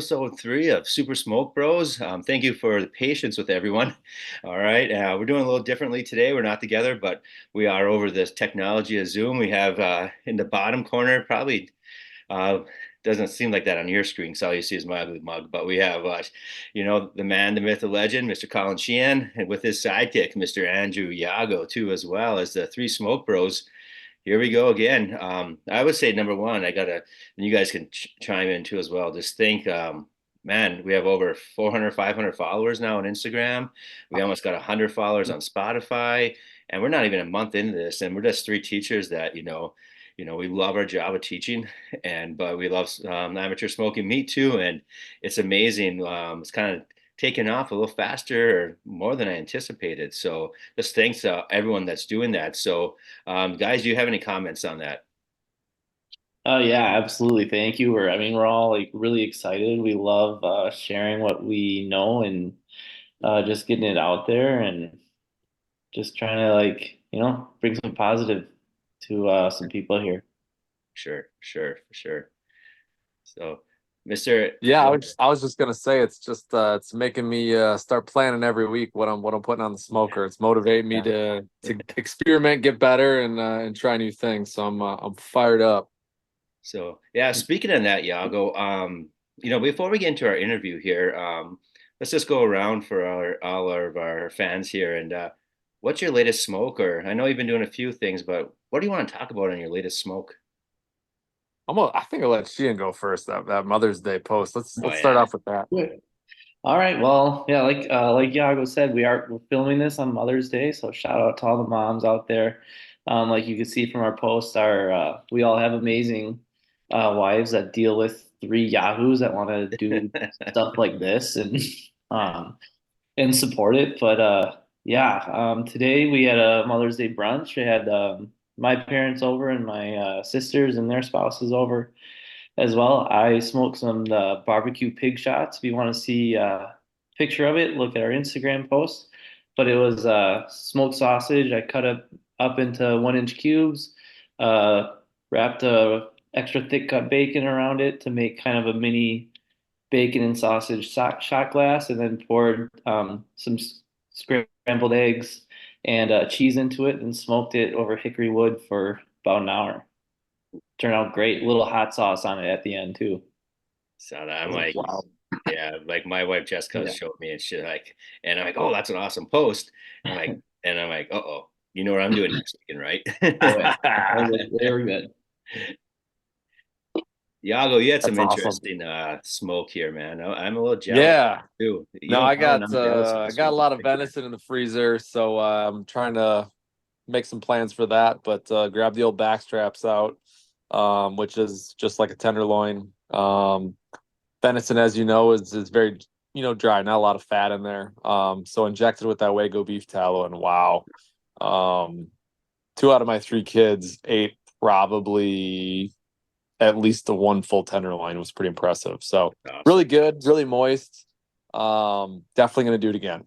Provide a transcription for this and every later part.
episode 3 of Super Smoke Bros. Thank you for the patience with everyone. All right, we're doing a little differently today. We're not together, but we are over this technology of Zoom. We have in the bottom corner, probably uh, doesn't seem like that on your screen, so all you see is my ugly mug. But we have, the man, the myth, the legend, Mr. Colin Sheehan, and with his sidekick, Mr. Andrew Yago, too, as well as the three Smoke Bros. Here we go again. I would say number one, and you guys can chime in too as well. Just think, man, we have over 400, 500 followers now on Instagram. We almost got 100 followers on Spotify, and we're not even a month into this, and we're just three teachers that, we love our job of teaching, but we love amateur smoking meat too, and it's amazing. It's kind of taken off a little faster or more than I anticipated. So just thanks to everyone that's doing that. So guys, do you have any comments on that? Oh yeah, absolutely. Thank you. We're all like really excited. We love sharing what we know and just getting it out there and just trying to bring some positive to some people here. Sure, sure, for sure. So, Mr. Yeah, I was just gonna say it's making me start planning every week what I'm putting on the smoker. It's motivating me Yeah. to experiment, get better, and try new things. So I'm fired up. So yeah, speaking of that, Yago, before we get into our interview here, let's just go around for all of our fans here. And what's your latest smoke? Or I know you've been doing a few things, but what do you want to talk about on your latest smoke? I think I'll let Sheehan go first. That Mother's Day post. Let's Oh let's start yeah. off with that. Good. All right. Well, yeah, like Yago said, we're filming this on Mother's Day, so shout out to all the moms out there. Like you can see from our posts, our we all have amazing wives that deal with three yahoos that want to do stuff like this um and support it. But yeah, today we had a Mother's Day brunch. We had my parents over and my sisters and their spouses over as well. I smoked some barbecue pig shots. If you want to see a picture of it, look at our Instagram post. But it was smoked sausage. I cut up into 1 inch cubes, wrapped a extra thick cut bacon around it to make kind of a mini bacon and sausage shot glass, and then poured some scrambled eggs and cheese into it, and smoked it over hickory wood for about an hour. Turned out great. A little hot sauce on it at the end too. So I'm Oh, like, wow. yeah, like my wife Jessica Yeah. showed me and shit like, and I'm like, oh, that's an awesome post. And I'm like, uh-oh, you know what I'm doing next weekend, right? Oh yeah, they were good. Yago, you had some That's awesome. interesting smoke here, man. I'm a little jealous Yeah. too. You No, don't I comment, got I'm jealous of uh I this got a one. lot of venison in the freezer, so I'm trying to make some plans for that. But grab the old back straps out, which is just like a tenderloin. Venison, as you know, is very dry, not a lot of fat in there. So injected with that Wagyu beef tallow, and wow, um, two out of my three kids ate probably at least the one full tenderloin. It was pretty impressive. So Awesome. really good, really moist. Definitely gonna do it again.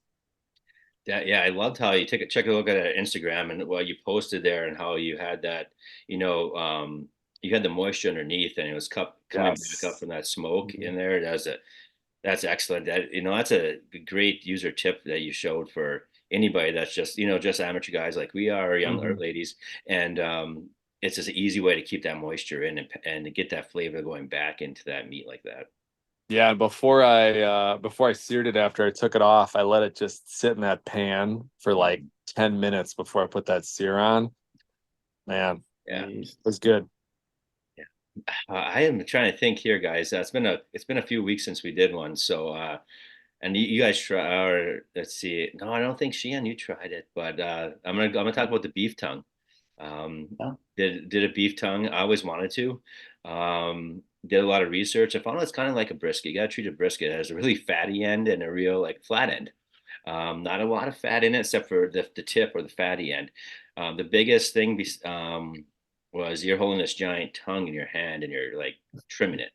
Yeah, I loved how you check a look at it Instagram and what you posted there and how you had that, you know, you had the moisture underneath and it was coming back up Yes. from that smoke Mhm. in there. That's excellent. That's a great user tip that you showed for anybody that's just amateur guys like we are, or young Mhm. ladies, and it's just an easy way to keep that moisture in and to get that flavor going back into that meat like that. Yeah, and before I seared it after I took it off, I let it just sit in that pan for like 10 minutes before I put that sear on. Man, Yeah. it was good. Yeah. I am trying to think here, guys. It's been a few weeks since we did one. So and you guys try, or let's see. No, I don't think Sheehan, you tried it, but I'm gonna talk about the beef tongue. Um, Yeah. did a beef tongue. I always wanted to. Did a lot of research. I found it's kind of like a brisket. You gotta treat a brisket. It has a really fatty end and a real like flat end. Not a lot of fat in it except for the tip or the fatty end. The biggest thing was you're holding this giant tongue in your hand and you're like trimming it.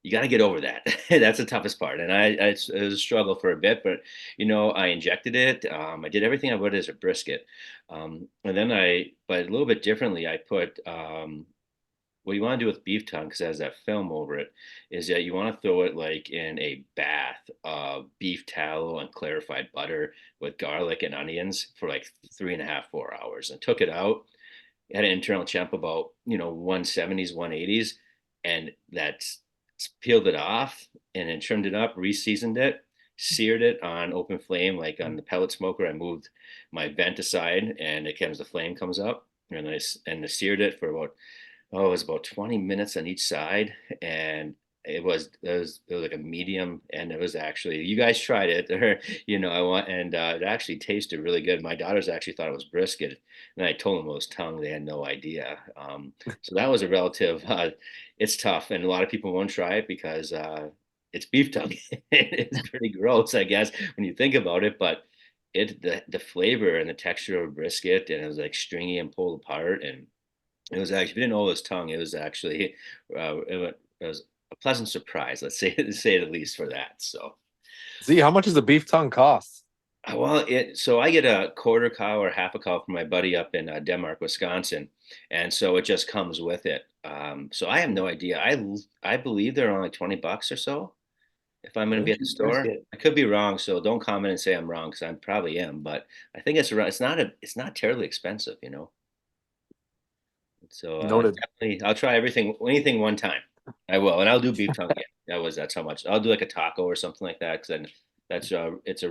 You got to get over that. That's the toughest part. And it was a struggle for a bit, but I injected it. I did everything I would as a brisket. And then but a little bit differently, I put what you want to do with beef tongue, because it has that film over it, is that you want to throw it like in a bath of beef tallow and clarified butter with garlic and onions for like 3.5, 4 hours, and took it out. It had an internal temp about 170s, 180s, and that's peeled it off and then trimmed it up, reseasoned it, seared it on open flame, like on the pellet smoker. I moved my vent aside, and it comes the flame comes up, and I seared it for about it was about 20 minutes on each side, and it was like a medium, and it was actually, you guys tried it, or I want, and it actually tasted really good. My daughters actually thought it was brisket, and I told them it was tongue. They had no idea. So that was a relative. It's tough, and a lot of people won't try it because it's beef tongue. It's pretty gross, I guess, when you think about it, but the flavor and the texture of brisket, and it was like stringy and pulled apart, and it was actually, if you didn't know it was tongue, it was actually, it was a pleasant surprise. Let's say to say it at least for that. So, Z, how much does a beef tongue cost? well, so I get a quarter cow or half a cow from my buddy up in Denmark, Wisconsin, and so it just comes with it. So I have no idea. I believe they're only $20 or so. If I'm going to be at the store, Brisket. I could be wrong. So don't comment and say I'm wrong, because I probably am. But I think it's around. It's not terribly expensive. So Noted. definitely, I'll try anything one time. I will, and I'll do beef tongue again. That's how much. I'll do like a taco or something like that, because then it's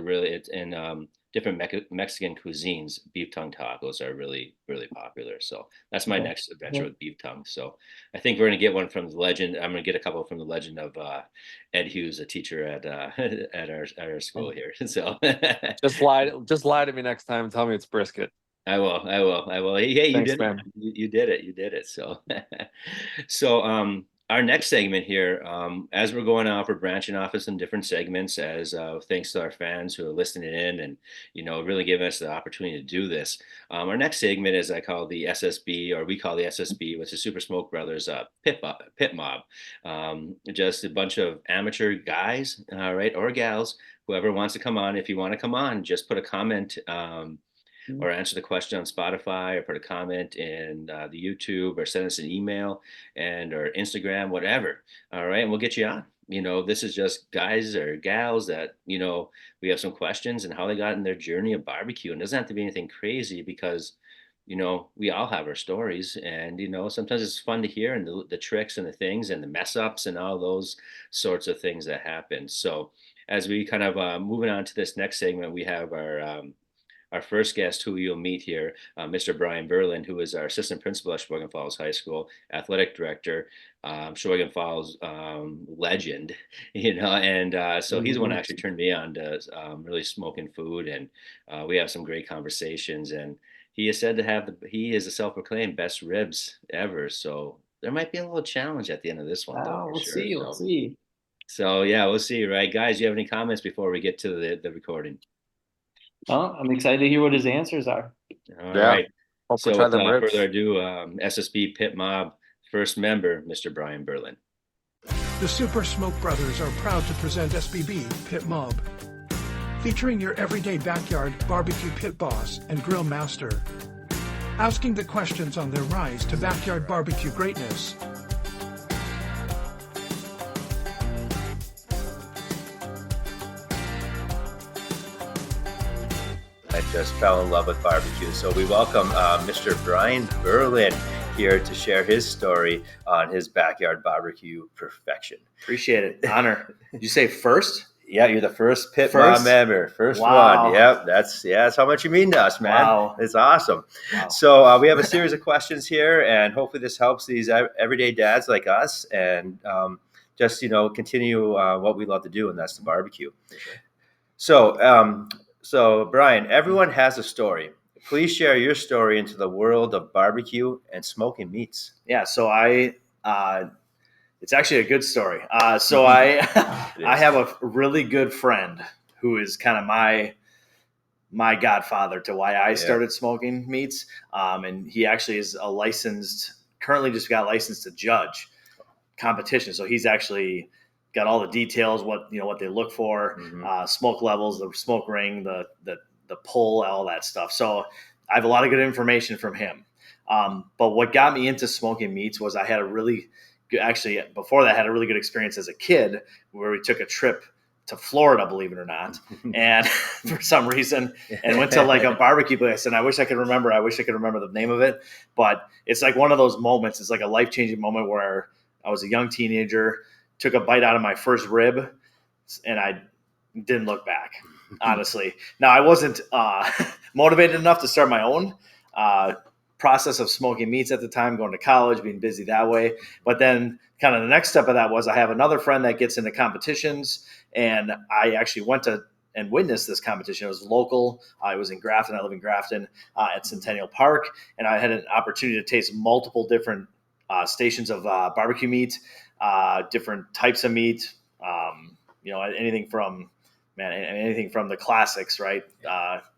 in different Mexican cuisines. Beef tongue tacos are really really popular. So that's my Okay. next adventure Yeah. with beef tongue. So I think we're gonna get one from the legend. I'm gonna get a couple from the legend of Ed Hughes, a teacher at at our school here. So Just lie to me next time and tell me it's brisket. I will. I will. I will. Hey, you Thanks, did it. man. You did it. You did it. So, our next segment here, as we're going off, we're branching off of some different segments, as thanks to our fans who are listening in, and really giving us the opportunity to do this. Our next segment is, I call the SSB, or we call the SSB, which is Super Smoke Brothers Pit Mob. Just a bunch of amateur guys, all right, or gals, whoever wants to come on. If you want to come on, just put a comment. Or answer the question on Spotify, or put a comment in the YouTube, or send us an email or Instagram, whatever. All right, and we'll get you on. This is just guys or gals that we have some questions and how they got in their journey of barbecue, and it doesn't have to be anything crazy, because we all have our stories, and sometimes it's fun to hear, and the tricks and the things and the mess ups and all those sorts of things that happen. So as we kind of moving on to this next segment, we have our first guest, who you'll meet here, Mr. Brian Berlin, who is our assistant principal at Sheboygan Falls High School, athletic director, Sheboygan Falls legend, and so he's the one who actually turned me on to really smoking food, and we have some great conversations, and he is said to he is a self-proclaimed best ribs ever, so there might be a little challenge at the end of this one, though, for We'll sure. see. We'll see. So yeah, we'll see, right, guys? Do you have any comments before we get to the recording? Well, I'm excited to hear what his answers are. All Yeah. right. Hope we So try them without ribs. further ado, SSB Pit Mob first member, Mr. Brian Berlin. The Super Smoke Brothers are proud to present SBB Pit Mob, featuring your everyday backyard barbecue pit boss and grill master, asking the questions on their rise to backyard barbecue greatness. I just fell in love with barbecue. So we welcome Mr. Brian Berlin here to share his story on his backyard barbecue perfection. Appreciate it. Honor. Did you say first? Yeah, you're the first Pit First? Mob member. First Wow. one. Yep, that's how much you mean to us, man. Wow. It's awesome. Wow. So we have a series of questions here, and hopefully this helps these everyday dads like us, and just continue what we love to do, and that's the barbecue. So Brian, everyone has a story. Please share your story into the world of barbecue and smoking meats. Yeah. So it's actually a good story. I have a really good friend who is kind of my godfather to why I started smoking meats. And he actually is currently just got licensed to judge competition. So he's actually got all the details, what they look for, smoke levels, the smoke ring, the pull, all that stuff. So I have a lot of good information from him. But what got me into smoking meats was I had a really good, actually before that I had a really good experience as a kid where we took a trip to Florida, believe it or not, and for some reason, and went to like a barbecue place. And I wish I could remember the name of it, but it's like one of those moments. It's like a life-changing moment where I was a young teenager, took a bite out of my first rib, and I didn't look back. Honestly, now I wasn't motivated enough to start my own process of smoking meats at the time, going to college, being busy that way. But then kind of the next step of that was I have another friend that gets into competitions, and I actually went to and witnessed this competition. It was local. It was in Grafton. I live in Grafton at Centennial Park, and I had an opportunity to taste multiple different stations of barbecue meat, different types of meat, anything from the classics, right?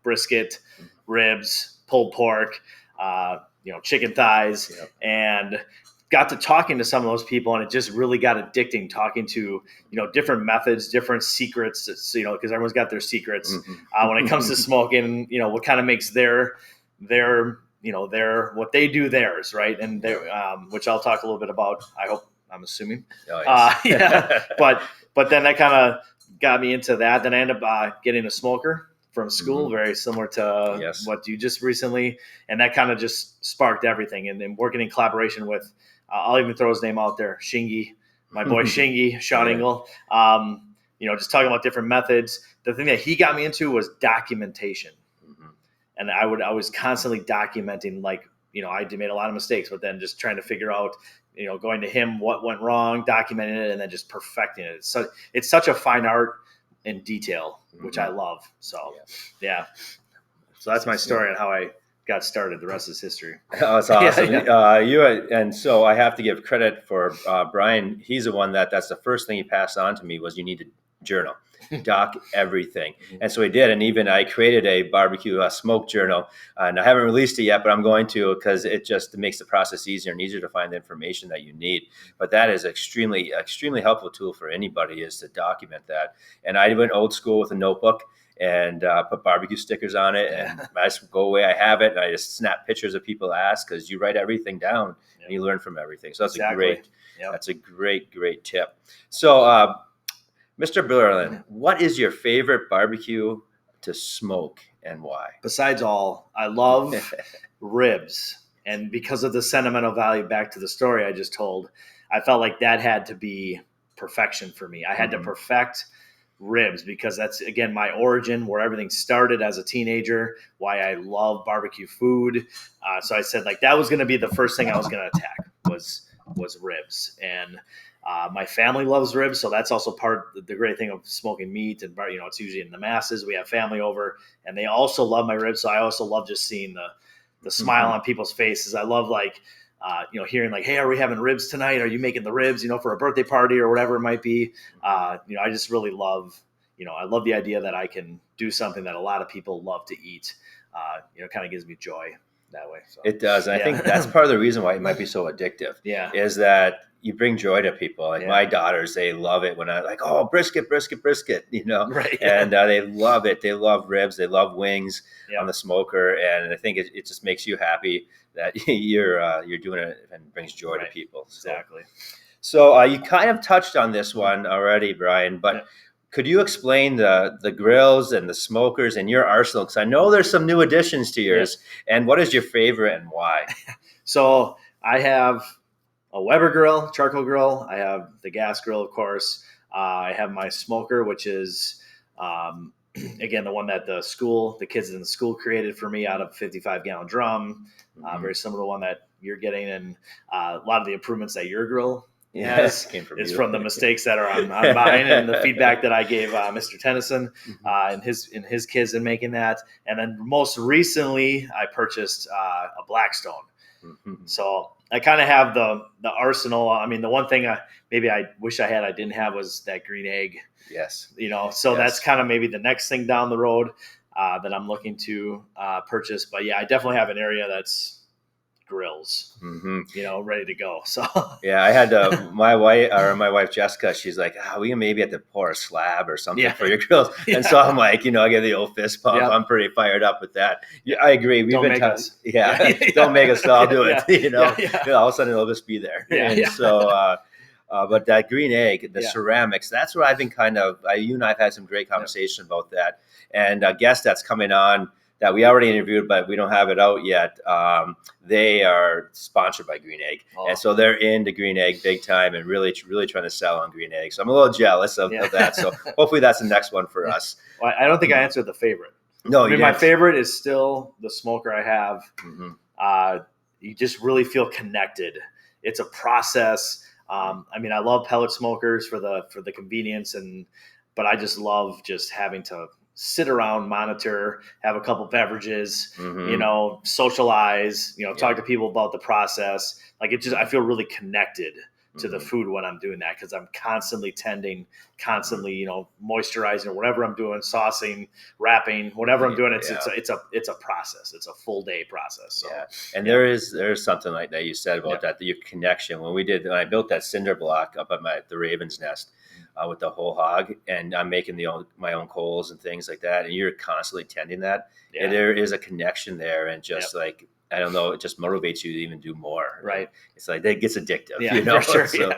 Brisket, ribs, pulled pork, chicken thighs, and got to talking to some of those people, and it just really got addicting talking to, different methods, different secrets, because everyone's got their secrets when it comes to smoking, what kind of makes their what they do theirs, right? And which I'll talk a little bit about, I'm assuming. Oh, yes. But then that kind of got me into that. Then I ended up getting a smoker from school, very similar to what you just recently, and that kind of just sparked everything. And then working in collaboration with, I'll even throw his name out there, Shingy, my boy Shingy, Sean Engel. Just talking about different methods. The thing that he got me into was documentation, and I was constantly documenting, like, I made a lot of mistakes, but then just trying to figure out, going to him what went wrong, documenting it, and then just perfecting it. So it's such a fine art in detail, which I love. So, yeah. So that's my story on how I got started. The rest is history. Oh, that's awesome. And so I have to give credit for Brian. He's the one that's the first thing he passed on to me was you need to journal, doc everything. And so he did. And even I created a barbecue smoke journal, and I haven't released it yet, but I'm going to, because it just makes the process easier and easier to find the information that you need. But that is extremely, extremely helpful tool for anybody, is to document that. And I went old school with a notebook and put barbecue stickers on it, and I just go away. I have it, and I just snap pictures of people ask, because you write everything down and you learn from everything. So that's that's a great tip. So, Mr. Berlin, what is your favorite barbecue to smoke and why? Besides all, I love ribs, and because of the sentimental value, back to the story I just told, I felt like that had to be perfection for me. I had to perfect ribs, because that's, again, my origin, where everything started as a teenager, why I love barbecue food. So I said, like, that was going to be the first thing I was going to attack was ribs. And my family loves ribs, so that's also part of the great thing of smoking meat. And it's usually in the masses. We have family over, and they also love my ribs. So I also love just seeing the smile on people's faces. I love, like, hearing, like, hey, are we having ribs tonight? Are you making the ribs, for a birthday party or whatever it might be? I just really love, I love the idea that I can do something that a lot of people love to eat. Kind of gives me joy that way. So, it does. And I think that's part of the reason why it might be so addictive. Is that you bring joy to people. Like my daughters, they love it when I like, oh, brisket, right. And they love it. They love ribs. They love wings on the smoker. And I think it just makes you happy that you're doing it and brings joy to people. So. Exactly. So you kind of touched on this one already, Brian, but could you explain the grills and the smokers and your arsenal? Because I know there's some new additions to yours. And what is your favorite and why? So I have a Weber grill, charcoal grill. I have the gas grill, of course. I have my smoker, which is, again, the one that the kids in the school created for me out of a 55-gallon drum. Very similar to the one that you're getting. And a lot of the improvements that your grill has is from the mistakes that are on mine and the feedback that I gave Mr. Tennyson and his kids in making that. And then most recently, I purchased a Blackstone. So I kind of have the arsenal. I mean, the one thing maybe I wish I didn't have was that green egg. Yes. So that's kind of maybe the next thing down the road that I'm looking to purchase. But yeah, I definitely have an area that's grills, Mm-hmm. ready to go. So yeah, I had my wife Jessica. She's like, we maybe have to pour a slab or something for your grills. Yeah. And so I'm like, I get the old fist pump. Yep. I'm pretty fired up with that. Yeah, I agree. We've Don't been make us. Yeah, don't make us. I'll do it. Yeah. All of a sudden it'll just be there. Yeah. And so, but that green egg, the ceramics, that's where I've been you and I've had some great conversation about that. And a guest that's coming on that we already interviewed, but we don't have it out yet. They are sponsored by Green Egg. And so they're into Green Egg big time and really, really trying to sell on Green Egg. So I'm a little jealous of that. So hopefully that's the next one for us. Well, I don't think I answered the favorite. No, my favorite is still the smoker I have. Mm-hmm. You just really feel connected. It's a process. I love pellet smokers for the convenience, but I just love just having to sit around, monitor, have a couple beverages, socialize, talk to people about the process. Like I feel really connected to the food when I'm doing that, because I'm constantly tending, moisturizing, or whatever I'm doing, saucing, wrapping, whatever I'm doing. It's a process. It's a full day process. So, and there's something like that you said about that your connection. When I built that cinder block up at the Raven's Nest with the whole hog, and I'm making my own coals and things like that, and you're constantly tending that. And there is a connection there, and just like, I don't know, it just motivates you to even do more. Right. It's like that gets addictive. For sure.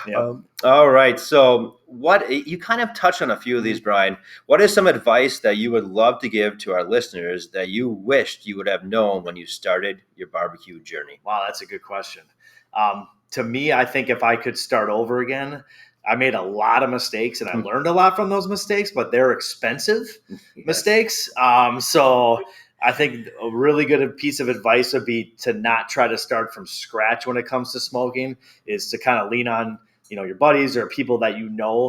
So, all right. So what you kind of touched on a few of these, Brian. What is some advice that you would love to give to our listeners that you wished you would have known when you started your barbecue journey? Wow, that's a good question. To me, I think if I could start over again, I made a lot of mistakes and I learned a lot from those mistakes, but they're expensive mistakes. So I think a really good piece of advice would be to not try to start from scratch when it comes to smoking, is to kind of lean on, your buddies or people that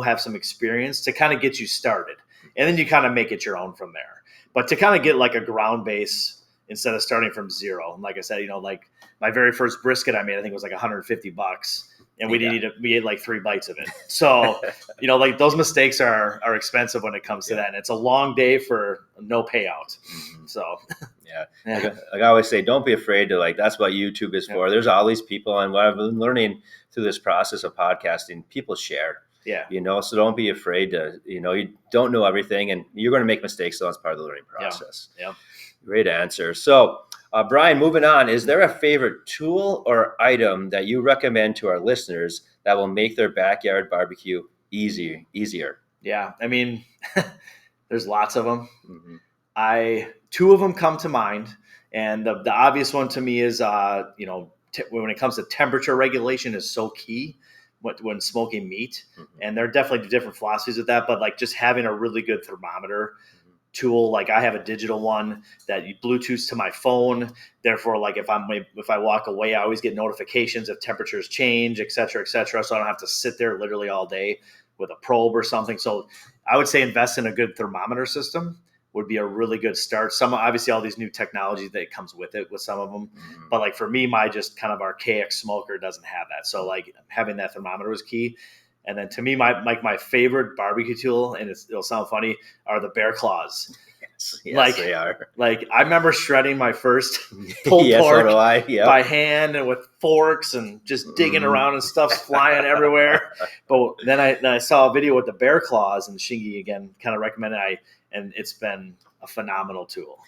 have some experience to kind of get you started. And then you kind of make it your own from there. But to kind of get like a ground base instead of starting from zero. And like I said, like my very first brisket I made, I think it was like $150. And we ate like 3 bites of it. So, like those mistakes are expensive when it comes to that. And it's a long day for no payout. Mm-hmm. So, Like I always say, don't be afraid to that's what YouTube is for. There's all these people. And what I've been learning through this process of podcasting, people share. Yeah. So don't be afraid to, you don't know everything, and you're going to make mistakes. So that's part of the learning process. Yeah. Great answer. So, Brian, moving on, is there a favorite tool or item that you recommend to our listeners that will make their backyard barbecue easier? Yeah. I mean, there's lots of them. Mm-hmm. 2 of them come to mind. And the obvious one to me is, when it comes to temperature regulation is so key when smoking meat. Mm-hmm. And there are definitely different philosophies with that, but like just having a really good thermometer tool. Like I have a digital one that you Bluetooth to my phone. Therefore, like if I walk away, I always get notifications if temperatures change, et cetera, et cetera. So I don't have to sit there literally all day with a probe or something. So I would say invest in a good thermometer system would be a really good start. Obviously all these new technologies that comes with it with some of them, but like for me, my just kind of archaic smoker doesn't have that. So like having that thermometer was key. And then to me, my favorite barbecue tool, and it'll sound funny, are the bear claws. Yes, they are. Like I remember shredding my first pulled pork by hand and with forks and just digging around and stuff's flying everywhere. But then I saw a video with the bear claws, and Shingy again kind of recommended and it's been a phenomenal tool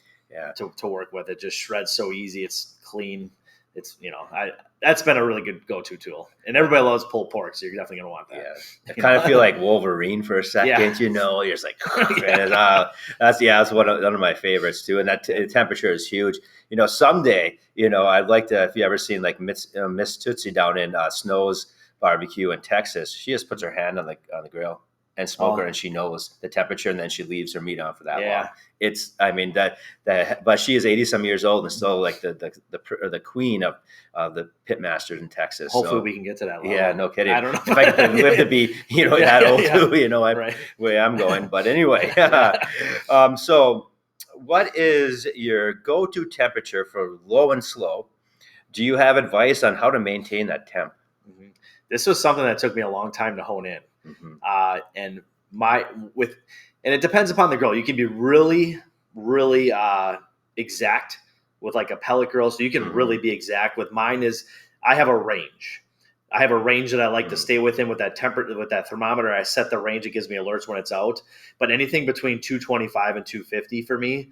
to work with. It just shreds so easy. It's clean. It's, that's been a really good go-to tool, and everybody loves pulled pork. So you're definitely going to want that. Yeah. I kind of feel like Wolverine for a second, you're just like, that's one of my favorites too. And that temperature is huge. Someday, I'd like to, if you ever seen like Miss Tootsie down in Snow's barbecue in Texas, she just puts her hand on the grill and smoke her, and she knows the temperature, and then she leaves her meat on for that long. But she is 80 some years old and still like the queen of the pit masters in Texas. Hopefully we can get to that level. Yeah, no kidding. I don't know if I could live to be, that old too, way I'm going. But anyway, so what is your go-to temperature for low and slow? Do you have advice on how to maintain that temp? Mm-hmm. This was something that took me a long time to hone in. Mm-hmm. And it depends upon the grill. You can be really, really exact with like a pellet grill, so you can really be exact. With mine is I have a range. I have a range that I like to stay within with that with that thermometer. I set the range; it gives me alerts when it's out. But anything between 225 and 250 for me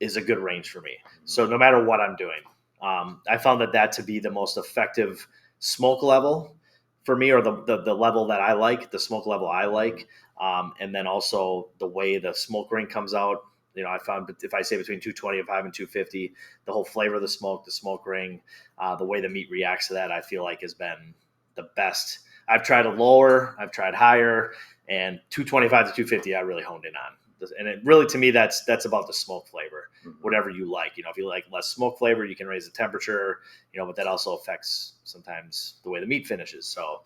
is a good range for me. So no matter what I'm doing, I found that to be the most effective smoke level for me, or the level that I like, the smoke level I like. And then also the way the smoke ring comes out. I found if I say between 225 and 250, the whole flavor of the smoke ring, the way the meat reacts to that, I feel like has been the best. I've tried a lower, I've tried higher, and 225 to 250, I really honed in on. And it really, to me, that's about the smoke flavor, whatever you like. If you like less smoke flavor, you can raise the temperature, but that also affects sometimes the way the meat finishes. So,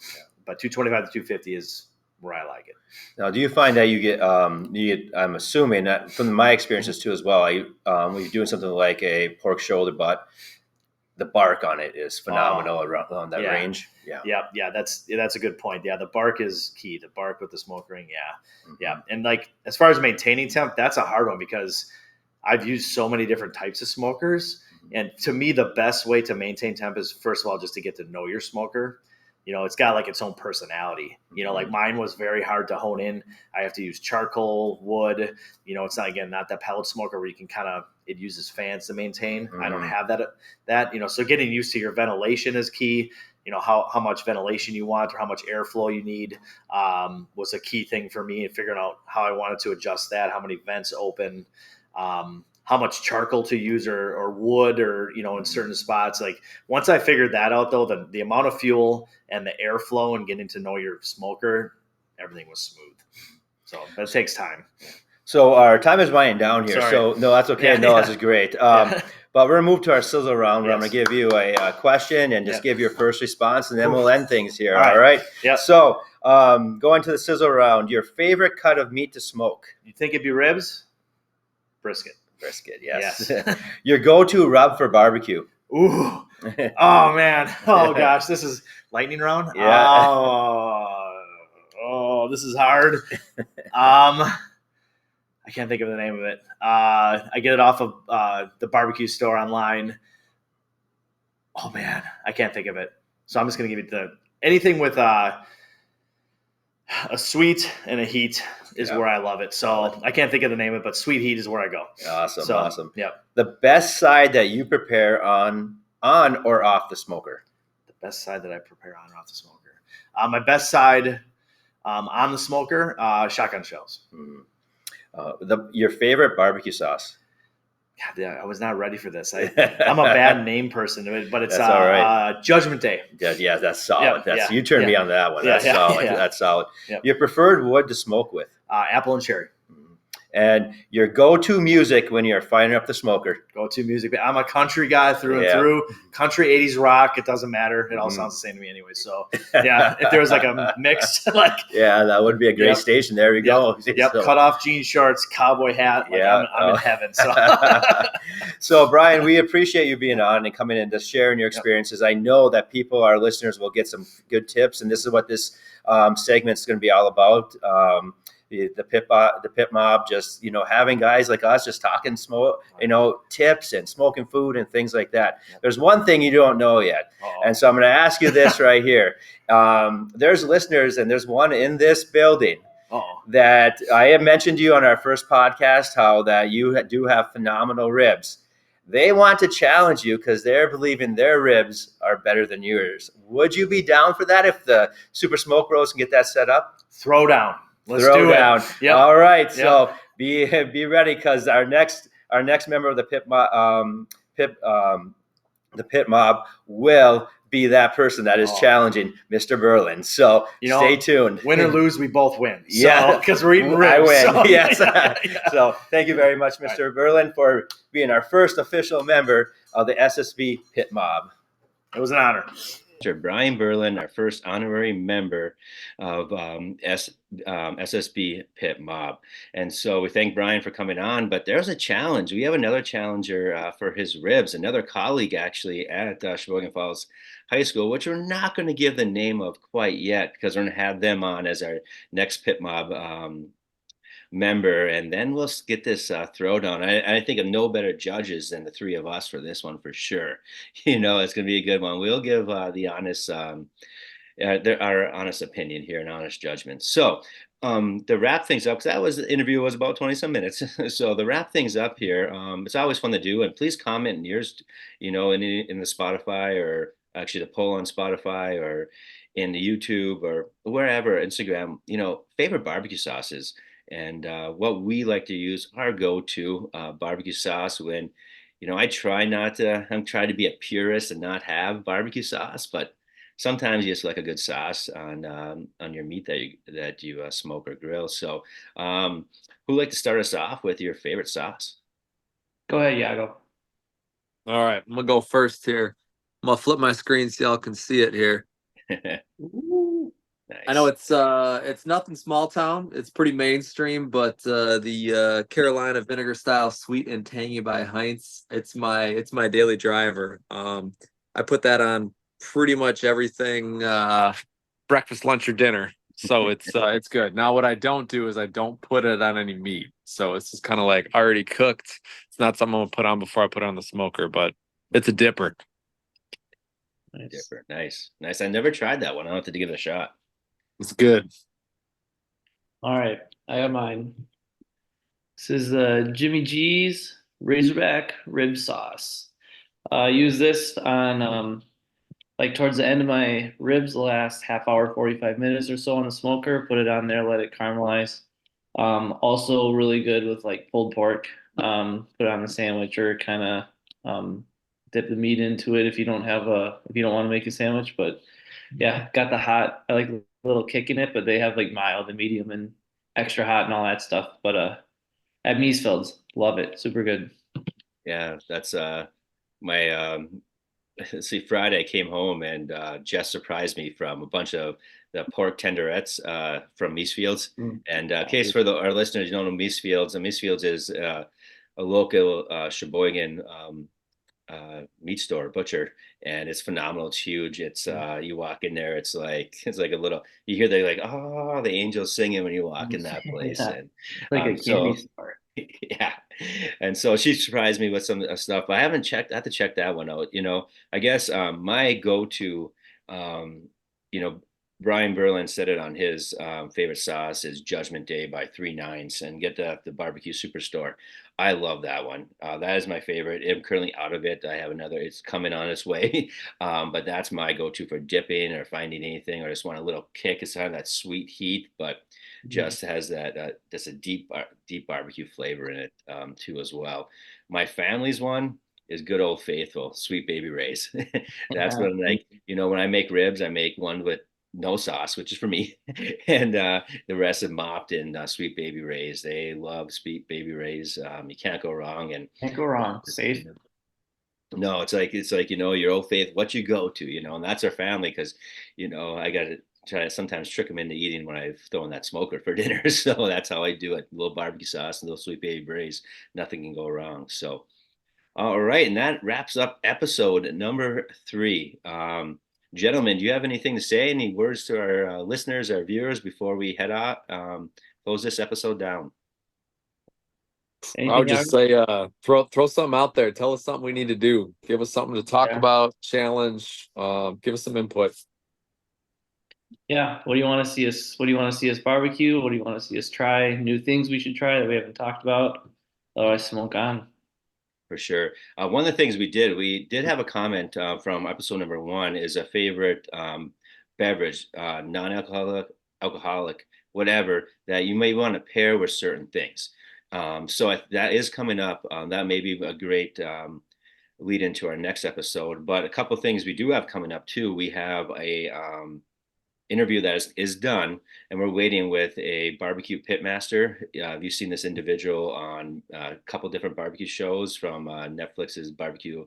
but 225 to 250 is where I like it. Now, do you find that you get, I'm assuming that from my experiences too as well, when you're doing something like a pork shoulder butt, the bark on it is phenomenal around that range. Yeah. That's a good point. Yeah, the bark is key. The bark with the smoke ring. Yeah. And like as far as maintaining temp, that's a hard one because I've used so many different types of smokers, and to me, the best way to maintain temp is first of all just to get to know your smoker. It's got like its own personality. Like mine was very hard to hone in. I have to use charcoal, wood. It's not that pellet smoker where you can it uses fans to maintain. I don't have that. So getting used to your ventilation is key. How much ventilation you want or how much airflow you need was a key thing for me, and figuring out how I wanted to adjust that, how many vents open, how much charcoal to use or wood or, in certain spots. Like once I figured that out though, the amount of fuel and the airflow and getting to know your smoker, everything was smooth. So that takes time. So our time is winding down here. Sorry. So no, that's okay. This is great. But we're going to move to our sizzle round where I'm going to give you a question and just give your first response, and then we'll end things here. All right. Yeah. So going to the sizzle round, your favorite cut of meat to smoke? You think it'd be ribs? Brisket, yes. Your go-to rub for barbecue? Ooh. Oh, man. Oh, gosh. This is lightning round? Yeah. Oh, this is hard. I can't think of the name of it. I get it off of the barbecue store online. Oh, man. I can't think of it. So I'm just going to give it anything with a sweet and a heat is where I love it. So I can't think of the name of it, but sweet heat is where I go. Awesome. Yep. The best side that you prepare on or off the smoker? The best side that I prepare on or off the smoker. My best side on the smoker, shotgun shells. Your favorite barbecue sauce? God, I was not ready for this. I'm a bad name person, but it's all right. Judgment Day. Yeah, that's solid. Yep, You turned me on that one. That's solid. Yeah. That's solid. Yep. Your preferred wood to smoke with? Apple and cherry. And your go-to music when you're firing up the smoker? Go-to music. I'm a country guy through and through. Country, 80s rock. It doesn't matter. It all sounds the same to me anyway. So, if there was like a mix, that would be a great station. There we go. Yep. So. Cut off jean shorts, cowboy hat. I'm in heaven. So. So, Brian, we appreciate you being on and coming in and just sharing your experiences. I know that our listeners will get some good tips, and this is what this segment is going to be all about. The pit mob, just having guys like us just talking smoke, tips and smoking food and things like that. There's one thing you don't know yet, and so I'm going to ask you this right here. There's listeners, and there's one in this building that I have mentioned to you on our first podcast, how that you do have phenomenal ribs. They want to challenge you because they're believing their ribs are better than yours. Would you be down for that if the Super Smoke Bros can get that set up? Throw down. Let's Throw do down. It. Yep. All right. Yep. So be ready because our next member of the pit mob will be that person that is challenging Mr. Berlin. So stay tuned. Win or lose, we both win. Because we're eating ribs. I win. So, Yes. So thank you very much, Mr. Berlin, for being our first official member of the SSB Pit Mob. It was an honor. Mr. Brian Berlin, our first honorary member of SSB Pit Mob. And so we thank Brian for coming on, but there's a challenge. We have another challenger for his ribs, another colleague actually at Sheboygan Falls High School, which we're not going to give the name of quite yet because we're going to have them on as our next Pit Mob member, and then we'll get this throwdown. I think of no better judges than the three of us for this one for sure. It's going to be a good one. We'll give the honest our honest opinion here and honest judgment. So to wrap things up, because the interview was about 20 some minutes. So to wrap things up here, it's always fun to do. And please comment in yours, in the Spotify, or actually the poll on Spotify, or in the YouTube, or wherever, Instagram, favorite barbecue sauces. And what we like to use, our go-to barbecue sauce when, I'm trying to be a purist and not have barbecue sauce, but sometimes you just like a good sauce on your meat that you smoke or grill. So, who'd like to start us off with your favorite sauce? Go ahead, Yago. All right, I'm gonna go first here. I'm gonna flip my screen so y'all can see it here. Ooh, Nice. I know it's nothing small town. It's pretty mainstream, but the Carolina vinegar style sweet and tangy by Heinz. It's my daily driver. I put that on pretty much everything, breakfast, lunch, or dinner. So it's good. Now what I don't do is I don't put it on any meat. So it's just kind of like already cooked. It's not something I'm gonna put on before I put it on the smoker, but it's a dipper. nice. Different. Nice. I never tried that one. I'll have to give it a shot. It's good. All right, I have mine. This is the Jimmy G's Razorback rib sauce. I use this on like towards the end of my ribs, the last half hour, 45 minutes or so on the smoker. Put it on there, let it caramelize. Also really good with like pulled pork. Put it on the sandwich, or kind of dip the meat into it if you don't want to make a sandwich. But yeah, got the hot. I like a little kick in it, but they have like mild and medium and extra hot and all that stuff. But at Miesfeld's, love it. Super good. Yeah, that's my see, Friday I came home, and Jess surprised me from a bunch of the pork tenderettes from Meesfields. And case for our listeners, you don't know Meesfields. And Meesfields is a local Sheboygan meat store, butcher, and it's phenomenal. It's huge. It's you walk in there, it's like a little. You hear the angels singing when you walk in that place, Yeah, and like a candy store. yeah. And so she surprised me with some stuff. But I haven't checked. I have to check that one out. I guess my go-to, um, you know, Brian Berlin said it on his favorite sauce is Judgment Day by 3 Nines, and get the barbecue superstore. I love that one. That is my favorite. I'm currently out of it. I have another. It's coming on its way. But that's my go-to for dipping or finding anything, or just want a little kick. It's kind of that sweet heat, but just has that just a deep barbecue flavor in it too as well. My family's one is good old faithful Sweet Baby Ray's. That's what I'm like. When I make ribs, I make one with no sauce, which is for me, and the rest are mopped in Sweet Baby Ray's. They love Sweet Baby Ray's. You can't go wrong, and Can't go wrong. Safe. no, it's like your old faith, what you go to, and that's our family, because I got to try to sometimes trick them into eating when I throw in that smoker for dinner. So that's how I do it. A little barbecue sauce and a little Sweet Baby Braised. Nothing can go wrong. So all right, and that wraps up episode number 3. Gentlemen, do you have anything to say? Any words to our listeners, our viewers, before we head out? Close this episode down. I would just say, throw something out there. Tell us something we need to do. Give us something to talk about, challenge. Give us some input. Yeah. What do you want to see us? What do you want to see us barbecue? What do you want to see us try? New things we should try that we haven't talked about. Otherwise, smoke on. For sure. One of the things we did have a comment from episode number 1 is a favorite beverage, alcoholic, whatever, that you may want to pair with certain things. So that is coming up. That may be a great lead into our next episode. But a couple of things we do have coming up too. We have a interview that is done, and we're waiting with a barbecue pitmaster. Have you seen this individual on a couple different barbecue shows, from Netflix's Barbecue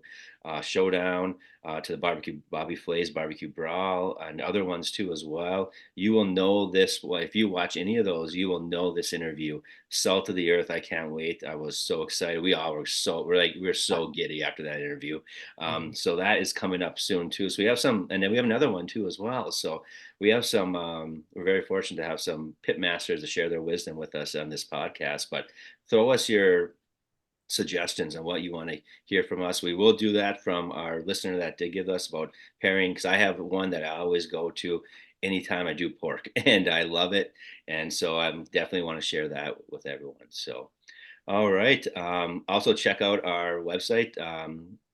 Showdown to the barbecue Bobby Flay's Barbecue Brawl, and other ones too as well? You will know this. Well, if you watch any of those, you will know this interview. Salt of the earth. I can't wait. I was so excited. We all were we're so giddy after that interview. So that is coming up soon too. So we have some, and then we have another one too as well. So we have some, we're very fortunate to have some pit masters to share their wisdom with us on this podcast, but throw us your suggestions on what you want to hear from us. We will do that from our listener that did give us about pairing, because I have one that I always go to anytime I do pork and I love it. And so I definitely want to share that with everyone. So, all right. Also check out our website,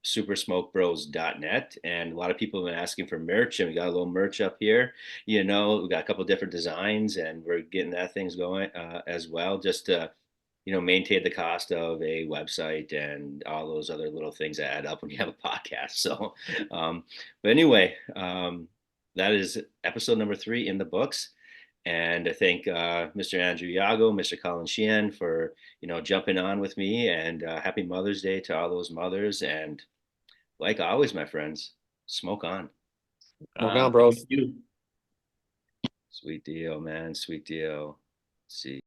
supersmokebros.net. And a lot of people have been asking for merch, and we got a little merch up here. We got a couple different designs, and we're getting that things going as well, just to maintain the cost of a website and all those other little things that add up when you have a podcast. So, but anyway, that is episode number 3 in the books. And I thank Mr. Andrew Yago, Mr. Colin Sheehan for, jumping on with me, and happy Mother's Day to all those mothers. And like always, my friends, smoke on. Smoke on, bros. You. Sweet deal, man. Sweet deal. Let's see.